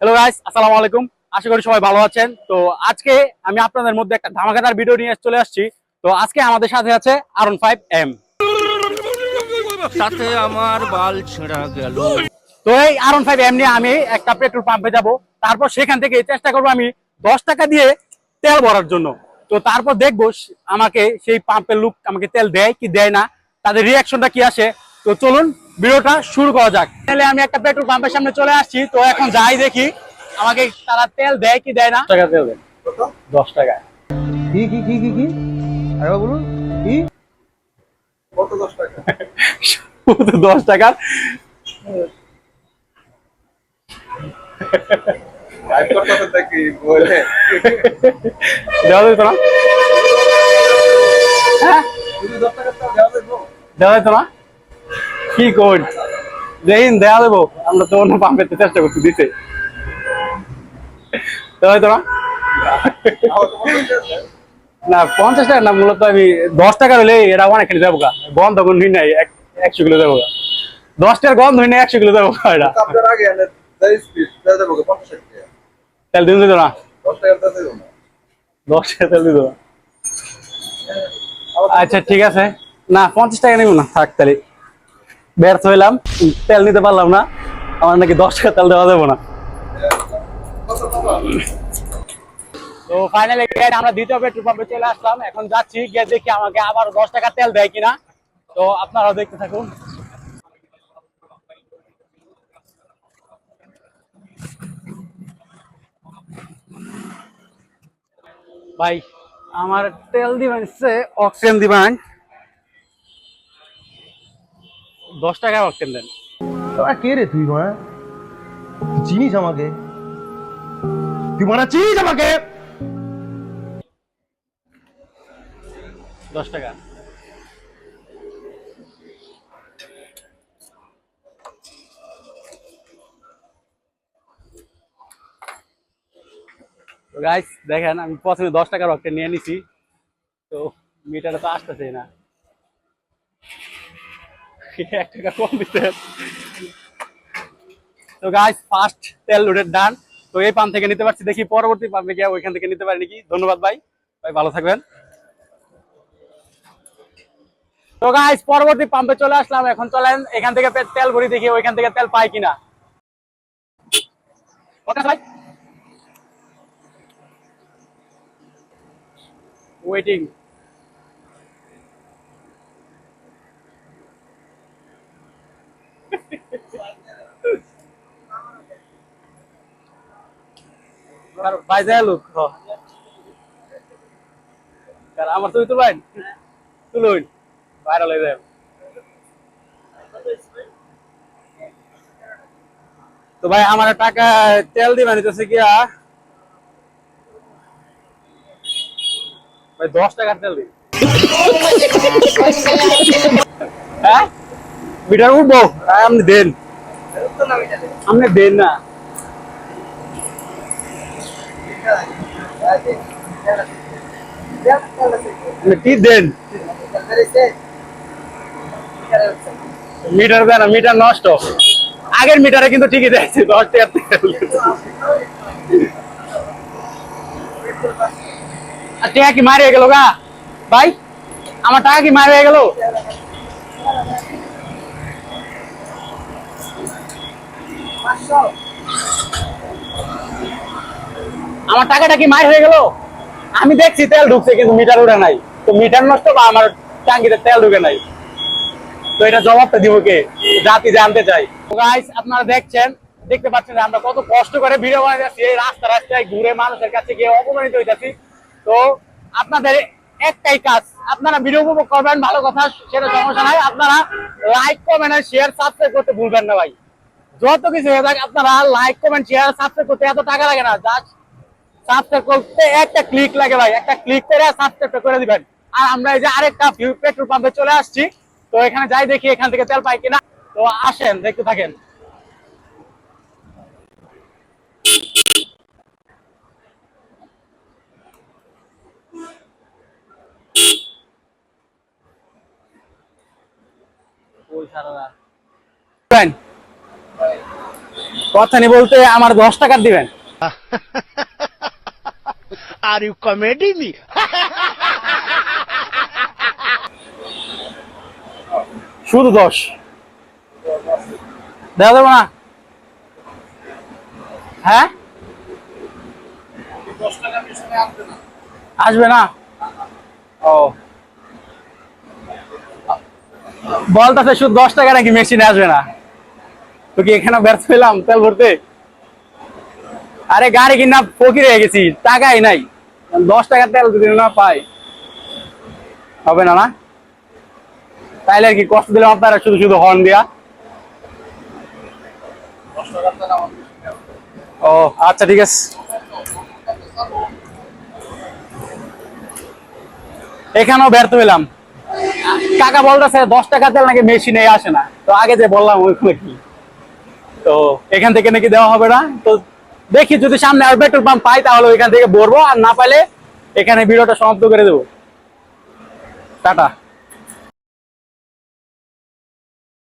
Hello guys, আসসালামু আলাইকুম। আশা করি সবাই ভালো আছেন। তো আজকে আমি আপনাদের মধ্যে একটা ধামাকাদার ভিডিও নিয়ে চলে আসছি। তো আজকে আমাদের সাথে আছে R15M। সাথে আমার বাল ছেঁড়া গেল। তো এই R15M নিয়ে আমি একটা পেট্রোল পাম্পে যাব, তারপর সেখান থেকে চেষ্টা করব আমি 10 টাকা দিয়ে তেল ভরার জন্য। তো তারপর দেখবো আমাকে সেই পাম্পের লোক আমাকে তেল দেয় কি দেয় না, তাদের রিয়াকশনটা কি আসে। তো চলুন ভিডিওটা শুরু করা যাক। তাহলে আমি একটা পেট্রোল পাম্পের সামনে চলে আসছি। তো এখন যাই দেখি আমাকে তারা তেল দেয় কি দেয় না। টাকা তেল দেয় 10 টাকা। কি আরেকবার বলুন। কি কত 10 টাকা? শুধু 10 টাকার লাইভ করতেছেন নাকি বলে? দেওয়া যেত না? হ্যাঁ, শুধু 10 টাকা তো দেওয়া যাবে? দেওয়া যেত না? কি কোড দেখিন দেওয়া দেবো, আমরা তো অন্য পাম্পে চেষ্টা করতে দিতে দেওয়া যেত না? আমার তো মনে হচ্ছে না 50 টাকা না, মূলত আমি 10 টাকা হলে এটা অনেকখানি দেবো গা। গন্ধ কোন নাই 100 কিলো দেবো গা। 10 টাকার গন্ধ হই নাই 100 কিলো দেবো গা এটা। আপনার আগে এনে দেয় স্পিড দেওয়া যাবে 50 টাকা। তেল দিন দিত না, 10 টাকা দেওয়া যাবে না। 10 টাকা তেল দিত না। আচ্ছা ঠিক আছে, না 50 টাকা নেব না, থাক তাহলে। ব্যর্থ হইলাম, তেল নিতে পারলাম না। আমার নাকি 10 টাকা তেল দেওয়া যাবো না। কত টাকা? তো ফাইনালি আমরা দ্বিতীয় পেট্রোল পাম্পে চলে আসলাম। এখন যাচ্ছি, গিয়ে দেখি আমাকে আবার 10 টাকা তেল দেয় কিনা। তো আপনারাও দেখতে থাকুন। ভাই আমার তেল দিবেন অক্সিজেন দিবেন, 10 টাকা অক্সিজেন দেন। তোরা কে রে তুই মারা? চিনিস আমাকে? তুই মারা চিনিস আমাকে? 10 টাকা। তো গাইস দেখেন, আমি প্রথমে 10 টাকার অক্টেন নিয়ে নিছি। তো মিটারে তো আসতেছে না, 1 টাকা কম দিতে। তো গাইস ফার্স্ট তেল লোডের ডান। তো এই পাম্প থেকে নিতে পারছি, দেখি পরবর্তী পাম্পে গিয়ে ওইখান থেকে নিতে পারি নাকি। ধন্যবাদ ভাই, ভাই ভালো থাকবেন। তো গাইস পরবর্তী পাম্পে চলে আসলাম। এখন চলেন এখান থেকে তেল ভরি, দেখি ওইখান থেকে তেল পাই কিনা। ওকে ভাই, ওয়েটিং। ভাই যাই লোক আমার তুই তুলবেন, তুলুন ভাইরাল হয়ে যাবে। তো ভাই আমার টাকা তেল দিবেন নিতেছে গিয়া ভাই 10 টাকার তেল দিন। হ্যাঁ মিটার উঠবো, আপনি দেন, আপনি দেন না, আপনি কি দেন। মিটার দেন না, মিটার নষ্ট। আগের মিটারে কিন্তু ঠিকই দেখছি 10 টাকার তেল। আর টাকা কি মারিয়ে গেল গা ভাই, আমার টাকা কি মারিয়ে গেল? আমার টাকাটা কি মার হয়ে গেল? আমি দেখছি তেল ঢুকছে কিন্তু মিটার উঠে নাই। তো মিটার নষ্ট বা আমার টাঙ্কিতে তেল ঢুকে নাই। তো এটা জবাবটা দিব কে, জাতি জানতে চাই। তো গাইস আপনারা দেখতে পাচ্ছেন আমরা কত কষ্ট করে ভিডিও বানাই যাচ্ছি, এই রাস্তায় ঘুরে মানুষের কাছে গিয়ে অপমানিত হইতাছি। তো আপনাদের একটাই কাজ, আপনারা ভিডিও উপভোগ করবেন, ভালো কথা, সেটা সমস্যা নাই। আপনারা লাইক কমেন্ট আর শেয়ার সাবস্ক্রাইব করতে ভুলবেন না ভাই। যত কিছু হয়ে যাক আপনারা লাইক কমেন্ট শেয়ার সাবস্ক্রাইব করতে এত টাকা লাগে না, জাস্ট সাবস্ক্রাইব করতে একটা ক্লিক লাগে ভাই, একটা ক্লিক করে সাবস্ক্রাইব করে দিবেন। আর আমরা এই যে আরেকটা পেট্রোল পাম্পে চলে আসছি। তো এখানে যাই দেখি এখান থেকে তেল পাই কিনা। তো আসেন দেখতে থাকেন। ওই সারা কথা নেই বলতে আমার 10 টাকা দিবেন। Are you comedy me? শুধু 10 দেওয়া যাবে না? হ্যাঁ, 10 টাকা পিছনে আসবে না। আসবে না? ও, বলতেছে শুধু 10 টাকা নাকি মেশিনে আসবে না। তো কি এখানে ব্যর্থ পেলাম তেল ভরতে? আরে গাড়ি কিনা ফকির হয়ে গেছি, টাকাই নাই। 10 টাকা তেল যদি না পাই হবে না না? তাইলে আর কি কষ্ট দিলাম আপনারা শুধু শুধু হর্ন দিয়া। 10 টাকার তেল আমার পিছনে আসবে। ও আচ্ছা ঠিক আছে। এখানেও ব্যর্থ হইলাম। কাকা বলতেছে 10 টাকা তেল নাকি মেশিনে আসে না। তো আগে যে বললাম ওইখানে কি, তো এখান থেকে নাকি দেওয়া হবে না। তো দেখি যদি সামনে আর পেট্রোল পাম্প পাই তাহলে ওইখান থেকে ভরবো, আর না পাইলে এখানে ভিডিওটা সমাপ্ত করে দেবো। টাটা।